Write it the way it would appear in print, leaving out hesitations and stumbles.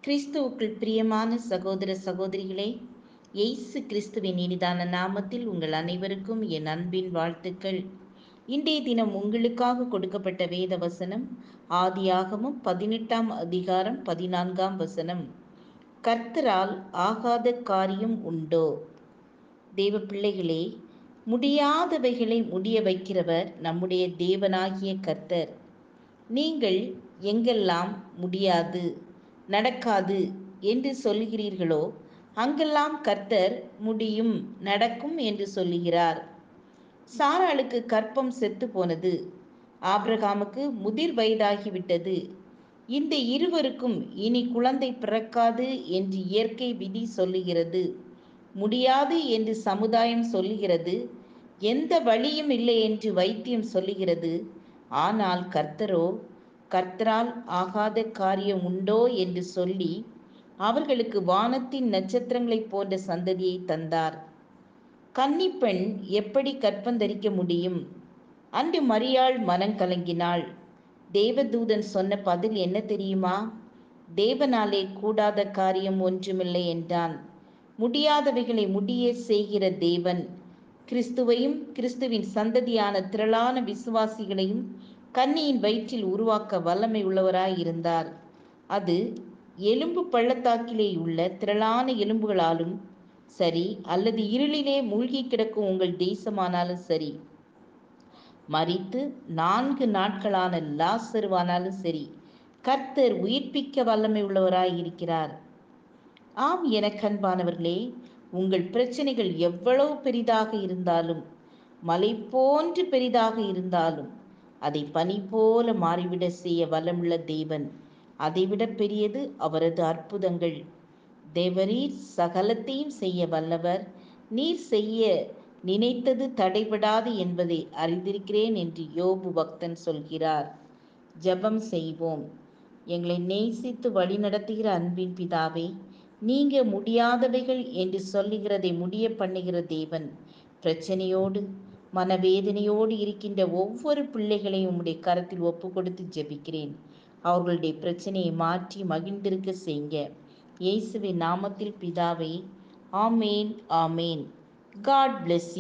கிறிஸ்துவுக்குள் பிரியமான சகோதர சகோதரிகளே, இயேசு கிறிஸ்துவின் இனிதான நாமத்தில் உங்கள் அனைவருக்கும் என் அன்பின் வாழ்த்துக்கள். இன்றைய தினம் உங்களுக்காக கொடுக்கப்பட்ட வேத வசனம் ஆதியாகமம் 18ஆம் அதிகாரம் 14ஆம் வசனம். கர்த்தரால் ஆகாத காரியம் உண்டோ? தேவ பிள்ளைகளே, முடியாதவைகளை முடிய வைக்கிறவர் நம்முடைய தேவனாகிய கர்த்தர். நீங்கள் எங்கெல்லாம் முடியாது, நடக்காது என்று சொல்லுகிறீர்களோ அங்கெல்லாம் கர்த்தர் முடியும், நடக்கும் என்று சொல்லுகிறார். சாராளுக்கு கர்ப்பம் செத்து போனது, ஆபிரகாமுக்கு முதிர் வயதாகிவிட்டது. இந்த இருவருக்கும் இனி குழந்தை பிறக்காது என்று இயற்கை விதி சொல்லுகிறது. முடியாது என்று சமுதாயம் சொல்லுகிறது. எந்த வழியும் இல்லை என்று வைத்தியம் சொல்லுகிறது. ஆனால் கர்த்தரால் ஆகாத காரியம் உண்டோ என்று சொல்லி அவர்களுக்கு வானத்தின் நட்சத்திரங்களைப் போன்ற சந்ததியை தந்தார். கன்னிப்பெண் எப்படி கர்ப்பந்தரிக்க முடியும்? அன்று மரியாள் மனங்கலங்கினாள். தேவதூதன் சொன்ன பதில் என்ன தெரியுமா? தேவனாலே கூடாத காரியம் ஒன்றுமில்லை என்றான். முடியாதவைகளை முடிய செய்கிற தேவன் கிறிஸ்துவையும் கிறிஸ்துவின் சந்ததியான திரளான விசுவாசிகளையும் கன்னியின் வயிற்றில் உருவாக்க வல்லமை உள்ளவராய் இருந்தார். அது எலும்பு பள்ளத்தாக்கிலே உள்ள திரளான எலும்புகளாலும் சரி, அல்லது இருளிலே மூழ்கி கிடக்கும் உங்கள் தேசமானாலும் சரி, மரித்து 4 நாட்களான லாசருவானாலும் சரி, கர்த்தர் உயிர்ப்பிக்க வல்லமை உள்ளவராய் இருக்கிறார். ஆம், எனக்கன்பானவர்களே, உங்கள் பிரச்சனைகள் எவ்வளவு பெரிதாக இருந்தாலும், மலை போன்று பெரிதாக இருந்தாலும், அதை பனி போல மாறிவிட செய்ய வல்லமுள்ள தேவன். அதைவிட பெரியது அவரது அற்புதங்கள். தேவரீர் சகலத்தையும் செய்ய வல்லவர். நீர் செய்ய நினைத்தது தடைபடாது என்பதை அறிந்திருக்கிறேன் என்று யோபு பக்தன் சொல்கிறார். ஜெபம் செய்வோம். எங்களை நேசித்து வழி நடத்துகிற அன்பின் பிதாவே, நீங்க முடியாதவைகள் என்று சொல்லுகிறதை முடிய பண்ணுகிற தேவன். பிரச்சனையோடு மனவேதனையோடு இருக்கின்ற ஒவ்வொரு பிள்ளைகளையும் உம்முடைய கரத்தில் ஒப்பு கொடுத்து ஜெபிக்கிறேன். அவர்களுடைய பிரச்சனையை மாற்றி மகிழ்ந்திருக்க செய்யுங்க. இயேசுவின் நாமத்தில் பிதாவே, ஆமேன், ஆமேன். God bless you.